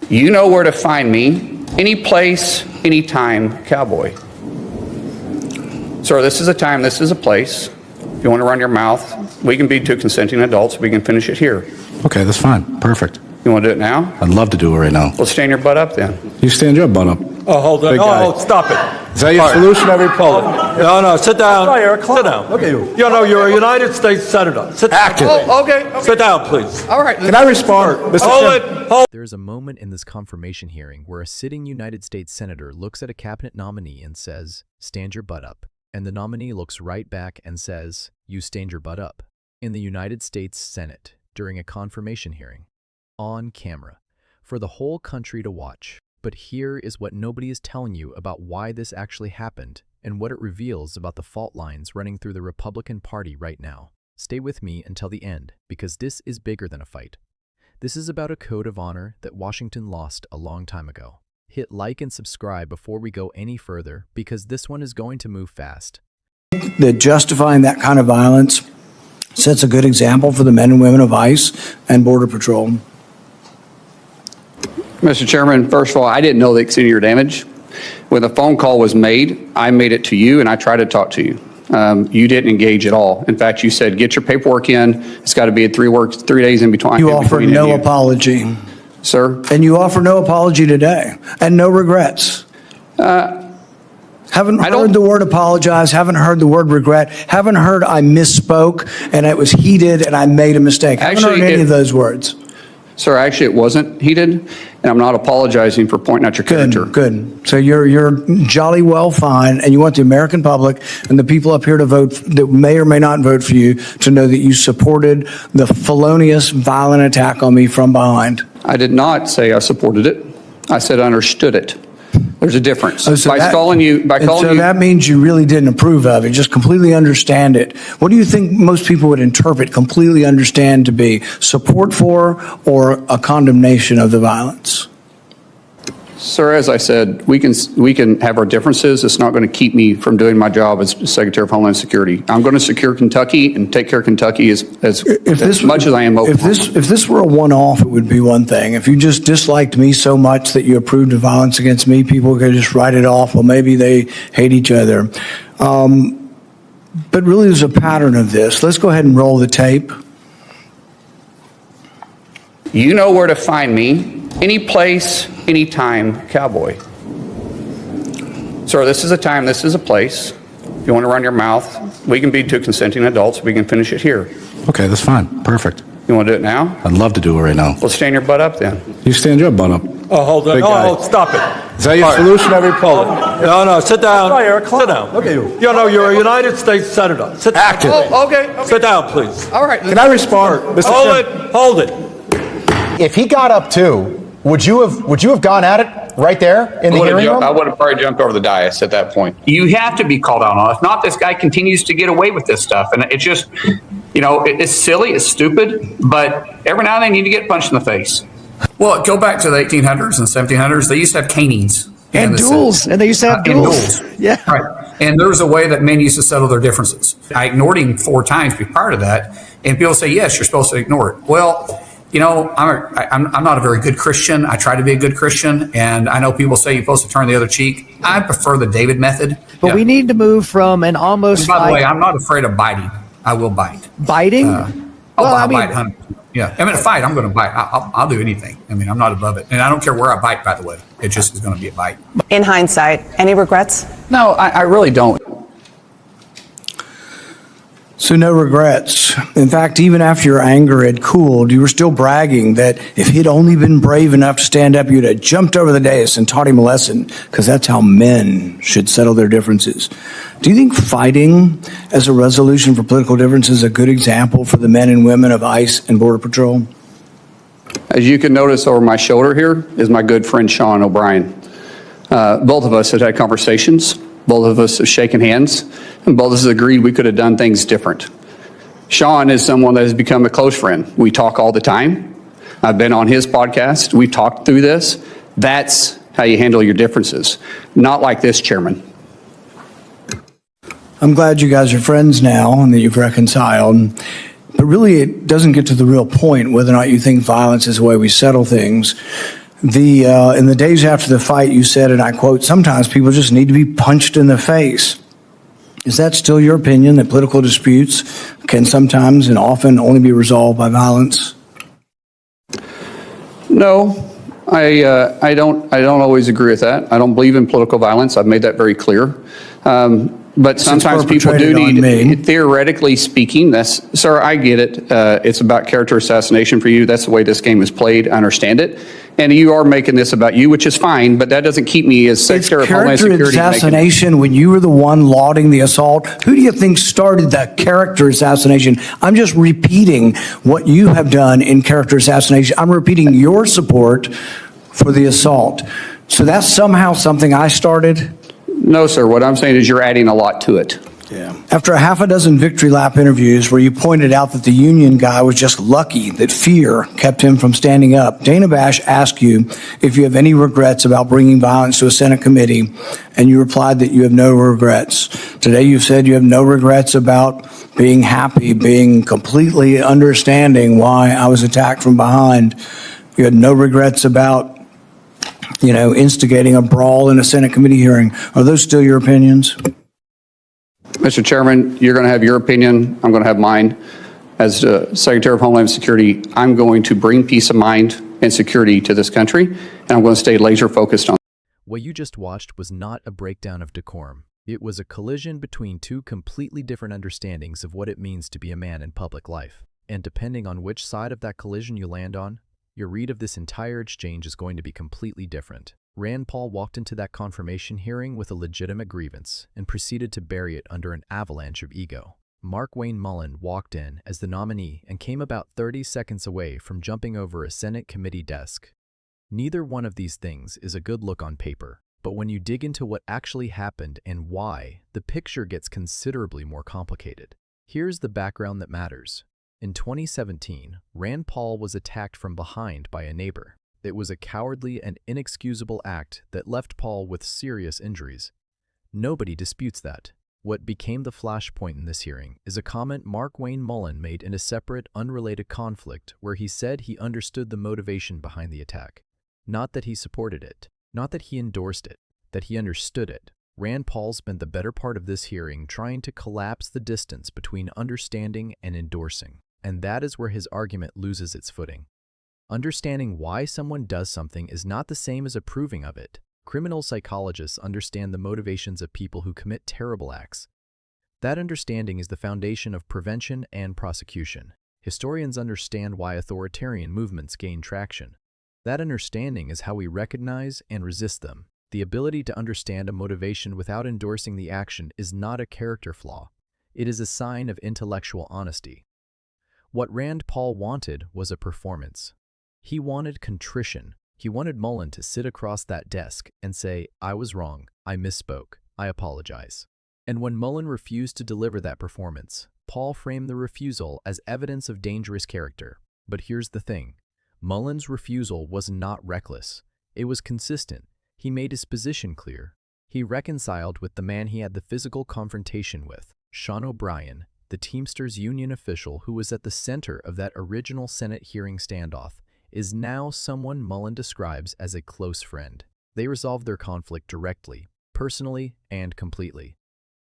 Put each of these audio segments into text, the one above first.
You know where to find me, any place, anytime, cowboy. Sir, this is a time, this is a place. If you want to run your mouth, we can be two consenting adults. We can finish it here. Okay, that's fine. Perfect. You want to do it now? I'd love to do it right now. Well, stand your butt up then. You stand your butt up. Oh, hold on. Big guy. Oh, stop it. Is that your solution every poll? No, sit down. Sit down. Look at you. You know, you're a United States Senator. Sit down. Oh, okay. Sit down, please. All right. Can I respond? Hold it. There's a moment in this confirmation hearing where a sitting United States Senator looks at a cabinet nominee and says, "Stand your butt up." And the nominee looks right back and says, "You stand your butt up." In the United States Senate, during a confirmation hearing, on camera, for the whole country to watch. But here is what nobody is telling you about why this actually happened and what it reveals about the fault lines running through the Republican Party right now. Stay with me until the end, because this is bigger than a fight. This is about a code of honor that Washington lost a long time ago. Hit like and subscribe before we go any further, because this one is going to move fast. That justifying that kind of violence sets a good example for the men and women of ICE and Border Patrol. Mr. Chairman, first of all, I didn't know the extent of your damage. When the phone call was made, I made it to you and I tried to talk to you. You didn't engage at all. In fact, you said, get your paperwork in. It's got to be 3 days in between. You offered no apology. Sir? And you offer no apology today and no regrets. Haven't heard the word apologize, haven't heard the word regret, haven't heard I misspoke and it was heated and I made a mistake. Haven't heard any of those words. Sir, actually, it wasn't heated, and I'm not apologizing for pointing out your character. Good. So you're jolly well fine, and you want the American public and the people up here to vote, that may or may not vote for you, to know that you supported the felonious, violent attack on me from behind. I did not say I supported it. I said I understood it. There's a difference. So that means you really didn't approve of it, just completely understand it. What do you think most people would interpret completely understand to be? Support for or a condemnation of the violence? Sir, as I said, we can have our differences. It's not going to keep me from doing my job as Secretary of Homeland Security. I'm going to secure Kentucky and take care of Kentucky as much as I am Oklahoma. If this were a one-off, it would be one thing. If you just disliked me so much that you approved of violence against me, people could just write it off. Well, maybe they hate each other. But really, there's a pattern of this. Let's go ahead and roll the tape. You know where to find me, any place, anytime, cowboy. Sir, this is a time, this is a place. If you want to run your mouth, we can be two consenting adults. We can finish it here. Okay, that's fine. Perfect. You want to do it now? I'd love to do it right now. Well, stand your butt up then. You stand your butt up. Oh, hold on. Big guy. Oh, stop it. Is that your solution every poll? No, sit down. Sit down. Look at you. You know, you're a United States Senator. Sit down. Okay. Sit down, please. All right. Can I respond? Hold it. If he got up too, would you have gone at it right there in the hearing room? I would have probably jumped over the dais at that point. You have to be called out on it. If not, this guy continues to get away with this stuff. And it's just, it's silly, it's stupid, but every now and then you need to get punched in the face. Well, go back to the 1800s and 1700s. They used to have canings. And duels. And they used to have duels. Yeah. Right. And there was a way that men used to settle their differences. I ignored him 4 times prior to that. And people say, yes, you're supposed to ignore it. Well, I'm not a very good Christian. I try to be a good Christian. And I know people say you're supposed to turn the other cheek. I prefer the David method. But we need to move from an almost By the way, I'm not afraid of biting. I will bite. Biting? I'll bite 100%. Yeah. I mean, a fight, I'm going to bite. I'll do anything. I mean, I'm not above it. And I don't care where I bite, by the way. It just is going to be a bite. In hindsight, any regrets? No, I really don't. So no regrets. In fact, even after your anger had cooled, you were still bragging that if he'd only been brave enough to stand up, you'd have jumped over the dais and taught him a lesson, because that's how men should settle their differences. Do you think fighting as a resolution for political differences is a good example for the men and women of ICE and Border Patrol? As you can notice over my shoulder here is my good friend Sean O'Brien. Both of us have had conversations. Both of us have shaken hands, and both of us agreed we could have done things different. Sean is someone that has become a close friend. We talk all the time. I've been on his podcast. We've talked through this. That's how you handle your differences. Not like this, Chairman. I'm glad you guys are friends now and that you've reconciled. But really, it doesn't get to the real point whether or not you think violence is the way we settle things. In the days after the fight, you said, and I quote, "Sometimes people just need to be punched in the face." Is that still your opinion, that political disputes can sometimes and often only be resolved by violence? No, I don't always agree with that. I don't believe in political violence. I've made that very clear. But sometimes people do perpetrated on me. need, theoretically speaking, sir, I get it. It's about character assassination for you. That's the way this game is played. I understand it. And you are making this about you, which is fine, but that doesn't keep me as Secretary of Homeland Character Security. assassination when you were the one lauding the assault. Who do you think started that character assassination? I'm just repeating what you have done in character assassination. I'm repeating your support for the assault. So that's somehow something I started? No, sir. What I'm saying is you're adding a lot to it. Yeah. After a half a dozen victory lap interviews where you pointed out that the union guy was just lucky that fear kept him from standing up, Dana Bash asked you if you have any regrets about bringing violence to a Senate committee, and you replied that you have no regrets. Today you've said you have no regrets about being happy, being completely understanding why I was attacked from behind. You had no regrets about, instigating a brawl in a Senate committee hearing. Are those still your opinions? Mr. Chairman, you're going to have your opinion. I'm going to have mine. As Secretary of Homeland Security, I'm going to bring peace of mind and security to this country, and I'm going to stay laser focused on. What you just watched was not a breakdown of decorum. It was a collision between two completely different understandings of what it means to be a man in public life. And depending on which side of that collision you land on, your read of this entire exchange is going to be completely different. Rand Paul walked into that confirmation hearing with a legitimate grievance and proceeded to bury it under an avalanche of ego. Markwayne Mullin walked in as the nominee and came about 30 seconds away from jumping over a Senate committee desk. Neither one of these things is a good look on paper, but when you dig into what actually happened and why, the picture gets considerably more complicated. Here's the background that matters. In 2017, Rand Paul was attacked from behind by a neighbor. It was a cowardly and inexcusable act that left Paul with serious injuries. Nobody disputes that. What became the flashpoint in this hearing is a comment Markwayne Mullin made in a separate, unrelated conflict where he said he understood the motivation behind the attack. Not that he supported it, not that he endorsed it, that he understood it. Rand Paul spent the better part of this hearing trying to collapse the distance between understanding and endorsing, and that is where his argument loses its footing. Understanding why someone does something is not the same as approving of it. Criminal psychologists understand the motivations of people who commit terrible acts. That understanding is the foundation of prevention and prosecution. Historians understand why authoritarian movements gain traction. That understanding is how we recognize and resist them. The ability to understand a motivation without endorsing the action is not a character flaw. It is a sign of intellectual honesty. What Rand Paul wanted was a performance. He wanted contrition. He wanted Mullin to sit across that desk and say, "I was wrong, I misspoke, I apologize." And when Mullin refused to deliver that performance, Paul framed the refusal as evidence of dangerous character. But here's the thing. Mullin's refusal was not reckless. It was consistent. He made his position clear. He reconciled with the man he had the physical confrontation with, Sean O'Brien, the Teamsters union official who was at the center of that original Senate hearing standoff, is now someone Mullin describes as a close friend. They resolved their conflict directly, personally, and completely.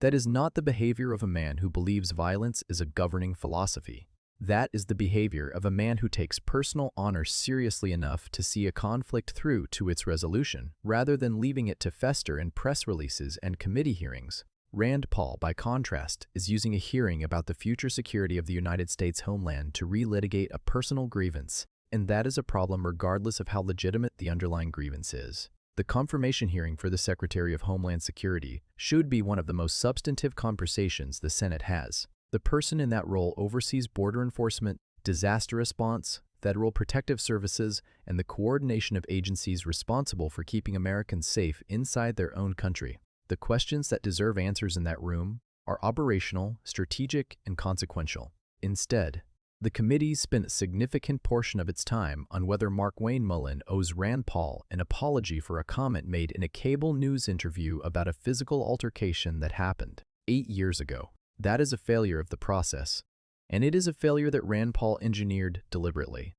That is not the behavior of a man who believes violence is a governing philosophy. That is the behavior of a man who takes personal honor seriously enough to see a conflict through to its resolution, rather than leaving it to fester in press releases and committee hearings. Rand Paul, by contrast, is using a hearing about the future security of the United States homeland to relitigate a personal grievance. And that is a problem regardless of how legitimate the underlying grievance is. The confirmation hearing for the Secretary of Homeland Security should be one of the most substantive conversations the Senate has. The person in that role oversees border enforcement, disaster response, federal protective services, and the coordination of agencies responsible for keeping Americans safe inside their own country. The questions that deserve answers in that room are operational, strategic, and consequential. Instead, the committee spent a significant portion of its time on whether Markwayne Mullin owes Rand Paul an apology for a comment made in a cable news interview about a physical altercation that happened 8 years ago. That is a failure of the process, and it is a failure that Rand Paul engineered deliberately.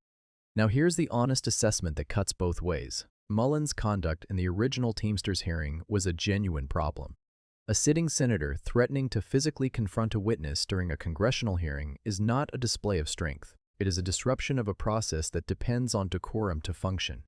Now here's the honest assessment that cuts both ways. Mullin's conduct in the original Teamsters hearing was a genuine problem. A sitting senator threatening to physically confront a witness during a congressional hearing is not a display of strength. It is a disruption of a process that depends on decorum to function.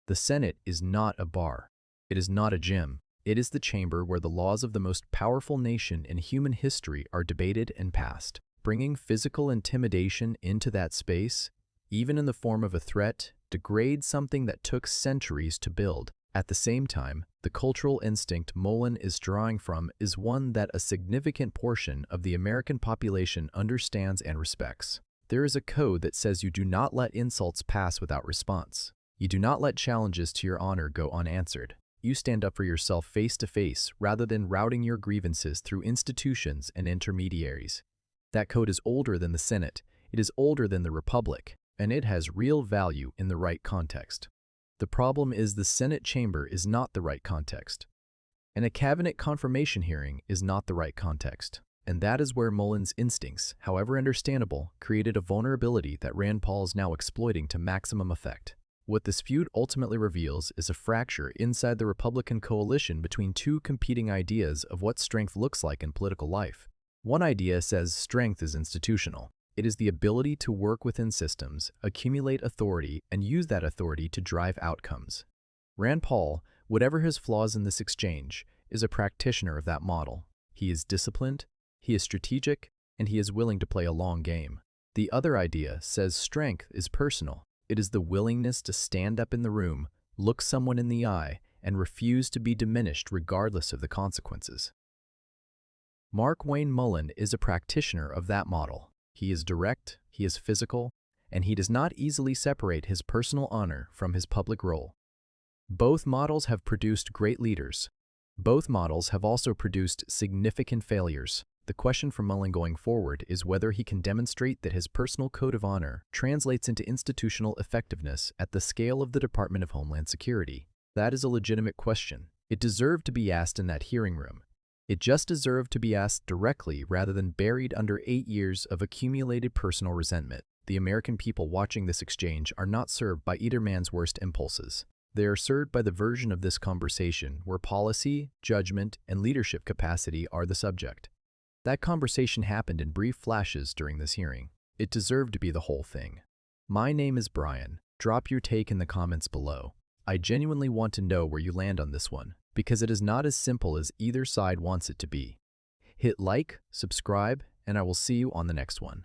The Senate is not a bar. It is not a gym. It is the chamber where the laws of the most powerful nation in human history are debated and passed. Bringing physical intimidation into that space, even in the form of a threat, degrades something that took centuries to build. At the same time, the cultural instinct Mullin is drawing from is one that a significant portion of the American population understands and respects. There is a code that says you do not let insults pass without response. You do not let challenges to your honor go unanswered. You stand up for yourself face to face rather than routing your grievances through institutions and intermediaries. That code is older than the Senate, it is older than the Republic, and it has real value in the right context. The problem is the Senate chamber is not the right context, and a cabinet confirmation hearing is not the right context. And that is where Mullin's instincts, however understandable, created a vulnerability that Rand Paul is now exploiting to maximum effect. What this feud ultimately reveals is a fracture inside the Republican coalition between two competing ideas of what strength looks like in political life. One idea says strength is institutional. It is the ability to work within systems, accumulate authority, and use that authority to drive outcomes. Rand Paul, whatever his flaws in this exchange, is a practitioner of that model. He is disciplined, he is strategic, and he is willing to play a long game. The other idea says strength is personal. It is the willingness to stand up in the room, look someone in the eye, and refuse to be diminished regardless of the consequences. Mark Wayne Mullin is a practitioner of that model. He is direct, he is physical, and he does not easily separate his personal honor from his public role. Both models have produced great leaders. Both models have also produced significant failures. The question for Mullin going forward is whether he can demonstrate that his personal code of honor translates into institutional effectiveness at the scale of the Department of Homeland Security. That is a legitimate question. It deserved to be asked in that hearing room. It just deserved to be asked directly rather than buried under 8 years of accumulated personal resentment. The American people watching this exchange are not served by either man's worst impulses. They are served by the version of this conversation where policy, judgment, and leadership capacity are the subject. That conversation happened in brief flashes during this hearing. It deserved to be the whole thing. My name is Brian. Drop your take in the comments below. I genuinely want to know where you land on this one, because it is not as simple as either side wants it to be. Hit like, subscribe, and I will see you on the next one.